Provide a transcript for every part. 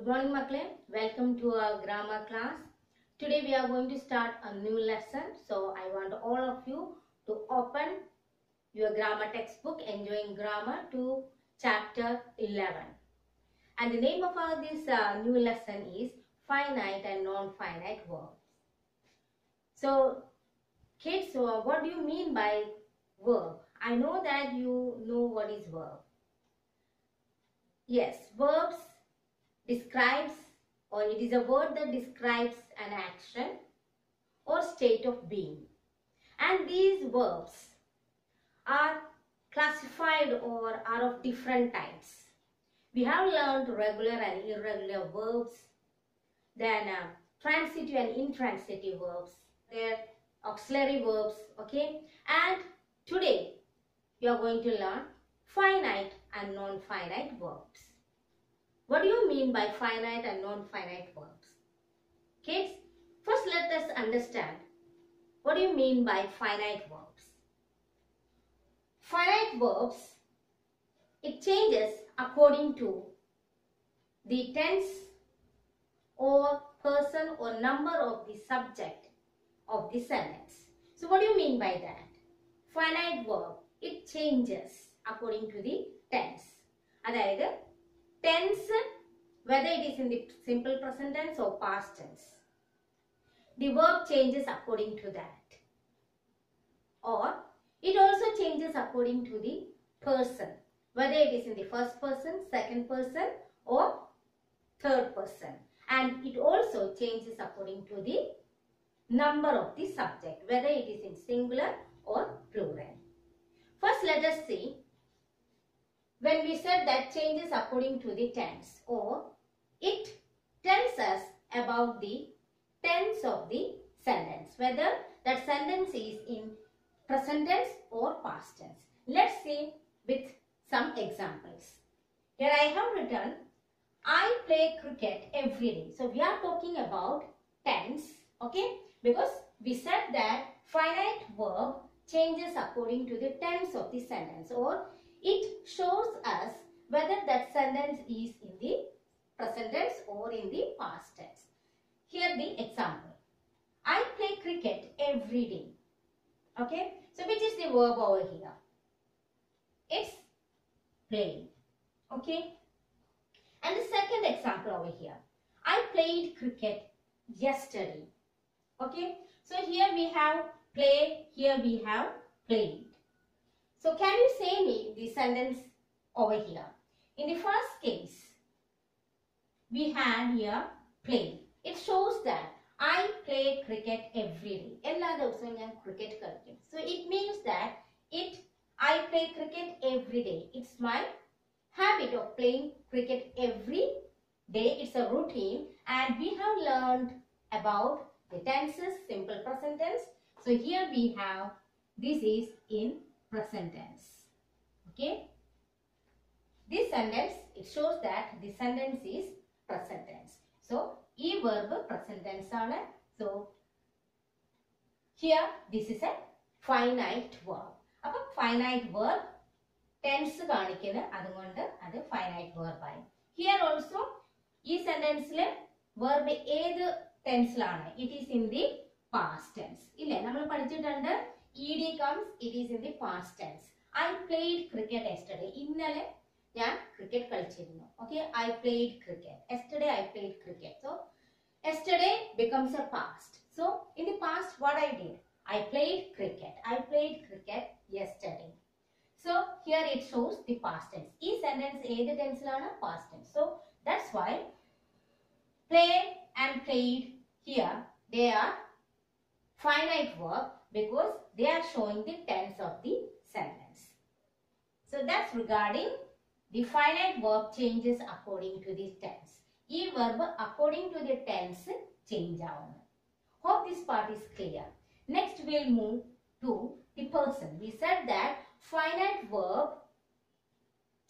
Good morning, Makle. Welcome to our grammar class. Today we are going to start a new lesson. So I want all of you to open your grammar textbook, Enjoying Grammar, to chapter 11. And the name of this new lesson is Finite and Non-Finite Verbs. So kids, what do you mean by verb? I know that you know what is verb. Yes, verbs describes, or it is a word that describes an action or state of being. And these verbs are classified or are of different types. We have learned regular and irregular verbs, then transitive and intransitive verbs, their auxiliary verbs, okay? And today we are going to learn finite and non-finite verbs. What do you mean by finite and non-finite verbs? Kids, first let us understand what do you mean by finite verbs. Finite verbs, it changes according to the tense or person or number of the subject of the sentence. So what do you mean by that? Finite verb, it changes according to the tense. That tense, whether it is in the simple present tense or past tense, the verb changes according to that. Or it also changes according to the person, whether it is in the first person, second person or third person. And it also changes according to the number of the subject, whether it is in singular or plural. First let us see. When we said that changes according to the tense, or it tells us about the tense of the sentence, whether that sentence is in present tense or past tense. Let's see with some examples. Here I have written, I play cricket every day. So we are talking about tense, okay? Because we said that finite verb changes according to the tense of the sentence, or it shows us whether that sentence is in the present tense or in the past tense. Here the example. I play cricket every day. Okay. So which is the verb over here? It's playing. Okay. And the second example over here. I played cricket yesterday. Okay. So here we have play. Here we have played. So can you say me the sentence over here? In the first case, we had here play. It shows that I play cricket every day. Ella ദിവസവും ഞാൻ cricket കളിക്കും. So it means that I play cricket every day. It's my habit of playing cricket every day. It's a routine, and we have learned about the tenses, simple present tense. So here we have, this is in present tense. Okay. This sentence, it shows that the sentence is present tense. So, this verb present tense aanu. So, here this is a finite verb. Appo finite verb tense കാണിക്കുന്നു, അതുകൊണ്ട് അത് finite verb ആയി. Here also, ഈ സെന്റൻസിൽ verb ഏത് ടെൻസിലാണ്? It is in the past tense. ഇല്ലേ, നമ്മൾ പഠിച്ചിട്ടുണ്ട് ed comes, it is in the past tense. I played cricket yesterday. ഇന്നലെ ഞാൻ cricket കളിച്ചിരുന്നു. Okay, I played cricket. Yesterday I played cricket. So, yesterday becomes a past. So, in the past what I did? I played cricket. I played cricket yesterday. So, here it shows the past tense. This sentence ഏത് ടെൻസിലാണ്? Past tense. So, that's why play and played here, they are finite verb because they are showing the tense of the sentence. So that's regarding the finite verb changes according to the tense. This verb according to the tense change avunu. Hope this part is clear. Next we'll move to the person. We said that finite verb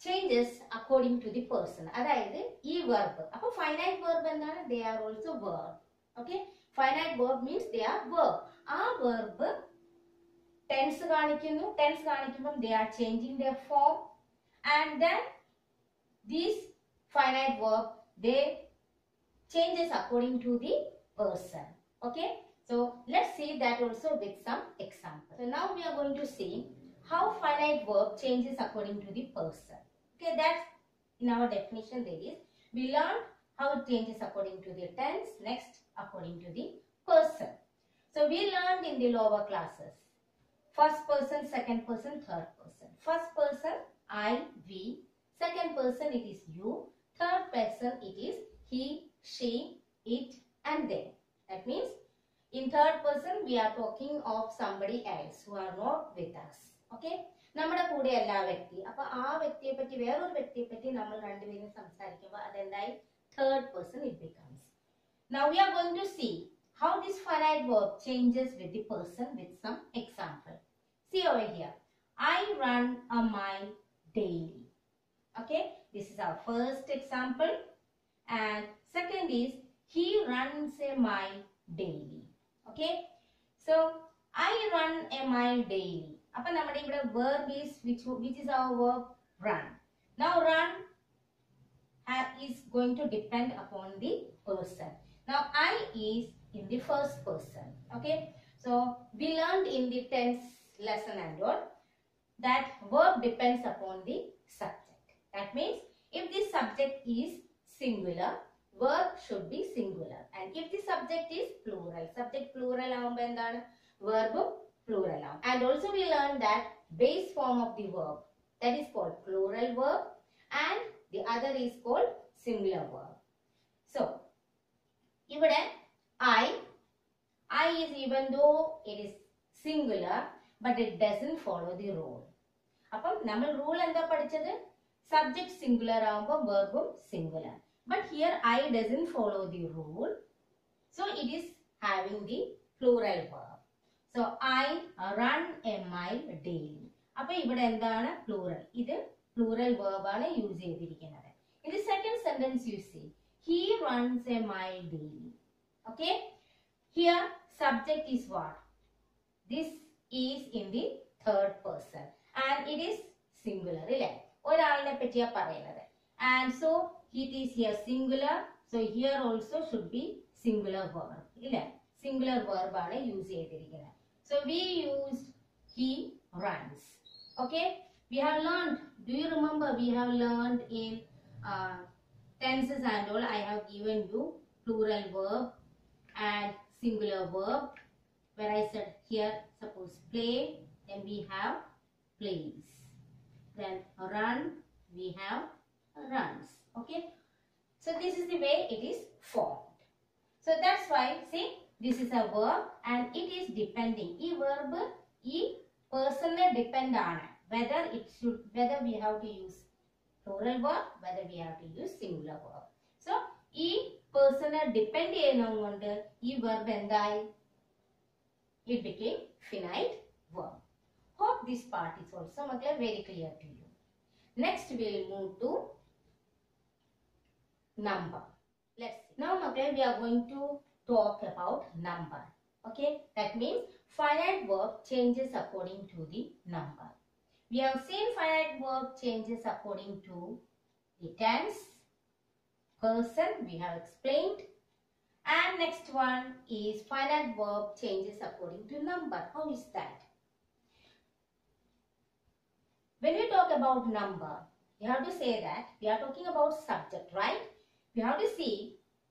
changes according to the person. അതായത് ഈ verb. അപ്പോൾ finite verb എന്താണ്? They are also verb. Okay. Finite verb means they are verb. ആ verb tense കാണിക്കുന്നു. Tense കാണിക്കുമ്പോൾ they are changing their form, and then these finite verb, they changes according to the person. Okay, so let's see that also with some examples. So now we are going to see how finite verb changes according to the person. Okay, that's in our definition. There is, we learned how it changes according to the tense, next according to the person. So we learned in the lower classes, first person, second person, third person. First person I, we, second person it is you, third person it is he, she, it and they. That means in third person we are talking of somebody else who are not with us. Okay, നമ്മുടെ കൂടെയല്ല ആ വ്യക്തി. അപ്പോൾ ആ വ്യക്തിയെ പറ്റി വേറൊരു വ്യക്തിയെ പറ്റി നമ്മൾ രണ്ടുപേരും സംസാരിക്കുമ്പോൾ അതെന്തായി third person it becomes. Now we are going to see how this finite verb changes with the person with some example. See over here, I run a mile daily. Okay, this is our first example, and second is he runs a mile daily. Okay, so I run a mile daily. Appo nammade ivide verb is which is our verb run. Now run is going to depend upon the person. Now I is in the first person. Okay, so we learned in the tense lesson and all that verb depends upon the subject. That means if the subject is singular, verb should be singular, and if the subject is plural, subject plural ആവുമ്പോൾ എന്താണ് verb plural ആവും. And also we learned that base form of the verb, that is called plural verb, and the other is called singular verb. So ഇവിടെ I is, even though it is singular, but it doesn't follow the rule. അപ്പം നമ്മൾ rule എന്താ പഠിച്ചത്? Subject singular ആവുമ്പോൾ verbum singular. But here I doesn't follow the rule, so it is having the plural verb. So I run a mile daily. അപ്പോൾ ഇവിടെ എന്താണ് plural? ഇത് plural verb ആണ് യൂസ് ചെയ്തിരിക്കുന്നത്. In the second sentence you see, he runs a mile daily. Okay, here subject is what? This is in the third person and it is singular. ഇല്ലേ, ഒരാളിനെ പറ്റിയാ പറയുന്നത്. And so it is here singular, so here also should be singular verb. ഇല്ലേ, singular verb ആണ് use ചെയ്തിരിക്കുന്നത്. So we used he runs. Okay, we have learned, do you remember we have learned in tenses and all, I have given you plural verb and singular verb, where I said here suppose play, then we have plays, then run, we have runs. Okay, so this is the way it is formed. So that's why see, this is a verb and it is depending. ഈ verb ഈ personനെ depend ആണ്, whether we have to use plural verb, whether we have to use singular verb. So ഈ personനെ depend ചെയ്യുന്നതുകൊണ്ട് ഈ verb എന്തായി? It became finite verb. Hope this part is also very clear to you. Next we will move to number. Let's see. Now we are going to talk about number. Okay, that means finite verb changes according to the number. We have seen finite verb changes according to the tense, person, we have explained, and next one is finite verb changes according to number. How is that? When we talk about number, we have to say that we are talking about subject, right? We have to see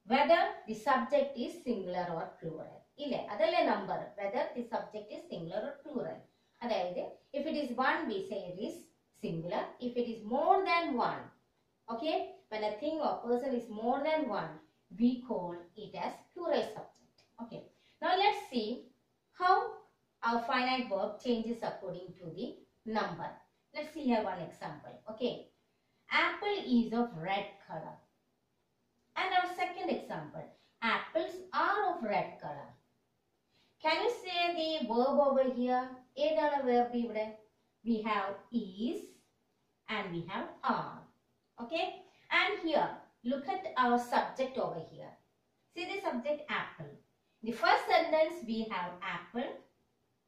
whether the subject is singular or plural. ഇല്ലേ, അതല്ലേ number, whether the subject is singular or plural. അതായത് if it is one, we say it is singular. If it is more than one, okay, when a thing or person is more than one, we call it as plural subject. Okay, now let's see how our finite verb changes according to the number. Let's see here one example. Okay, apple is of red color. And our second example, apples are of red color. Can you say the verb over here? ഏതാണ് verb ഇവിടെ? We have is and we have are. Okay, and here look at our subject over here. See the subject apple. The first sentence we have apple.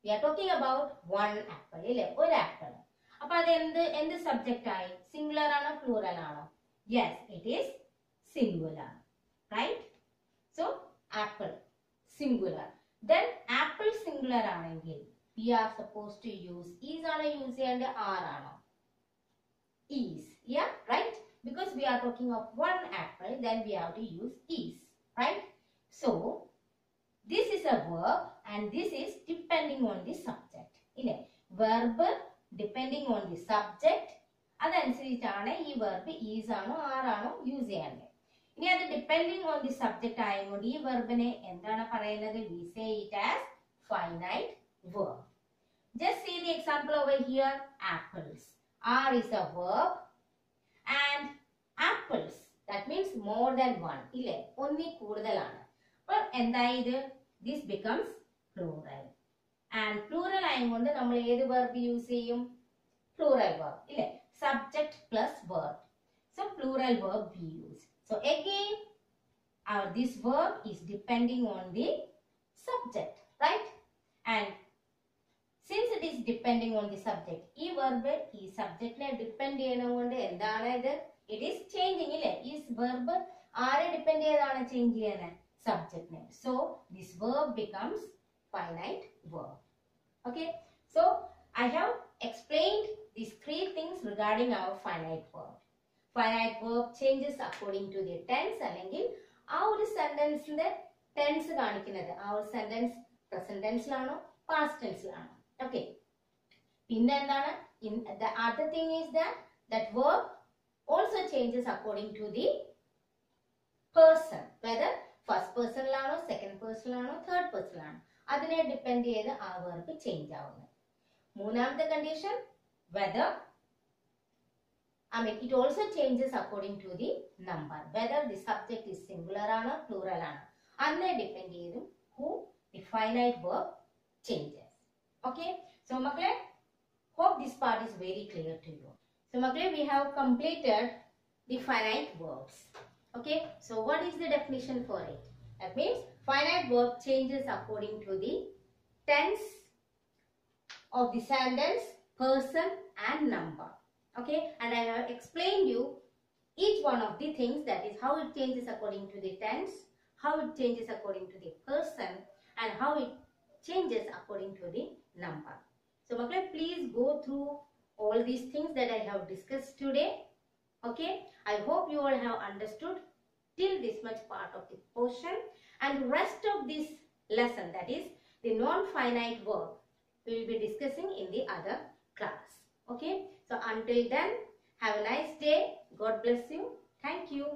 We are talking about one apple. ഇല്ലേ, ഒരു apple. അപ്പോൾ അത് എന്ത് subject ആയി? Singular ആണോ plural ആണോ? Yes, it is singular, right? So apple singular. Then apple singular ആണെങ്കിൽ we are supposed to use is ആണ് use ചെയ്യേണ്ടത് are ആണോ? Is. Yeah, right? Because we are talking of one apple, then we have to use is, right? So this is a verb and this is depending on the subject. Verb depending on the subject. അതനുസരിച്ചാണ് ഈ verb is ആണോ are ആണോ use ചെയ്യേണ്ടത്. ഇനി അത് depending on the subject ആയതുകൊണ്ട് ഈ വെർബിനെ എന്താണ് പറയുന്നത്? We say it as finite verb. Just see the example over here. Apples. Are is a verb and apples. That means more than one. ഇല്ലേ? ഒന്നിൽ കൂടുതലാണ്. അപ്പോൾ എന്തായി ഇത്? This becomes plural. And plural ആയതുകൊണ്ട് നമ്മൾ ഏത് verb യൂസ് ചെയ്യും? Plural verb. ഇല്ലേ? Subject plus verb. So plural verb we use. So again, this verb is depending on the subject, right? And since it is depending on the subject, ഈ verb ഈ subjectനെ depend ചെയ്യുന്നതുകൊണ്ട് എന്താണ് ഇത്? It is changing, ഇല്ലേ? ഈ verb ആരെ depend ചെയ്താണ് change ചെയ്യുന്നത്? Subjectനെ. So this verb becomes finite verb. Okay? So I have explained these three things regarding our finite verb. Finite verb changes according to the tense. അല്ലെങ്കിൽ ആ ഒരു സെന്റൻസിന്റെ tense കാണിക്കുന്നത് ആ ഒരു സെന്റൻസ് പ്രസന്റ് ടെൻസിലാണോ പാസ്റ്റ് ടെൻസിലാണോ? Okay. പിന്നെ എന്താണ്? The other thing is that verb also changes according to the person. Whether first personലാണോ second personലാണോ third personലാണോ അതിനെ depend ചെയ്ത് ആ verb ചേഞ്ച് ആവുന്നത്. മൂന്നാമത്തെ condition whether it also changes according to the number. Whether the subject is singular ആണോ plural ആണോ അതിനെ depend ചെയ്തും who the finite verb changes. Okay, so makle, hope this part is very clear to you. So makle, we have completed the finite verbs. Okay, so what is the definition for it? That means finite verb changes according to the tense of the sentence, person and number. Okay, and I have explained you each one of the things, that is how it changes according to the tense, how it changes according to the person, and how it changes according to the number. So makle, please go through all these things that I have discussed today. Okay, I hope you all have understood till this much part of the portion, and rest of this lesson, that is the non-finite verb, we will be discussing in the other class. Okay, so until then, have a nice day. God bless you. Thank you.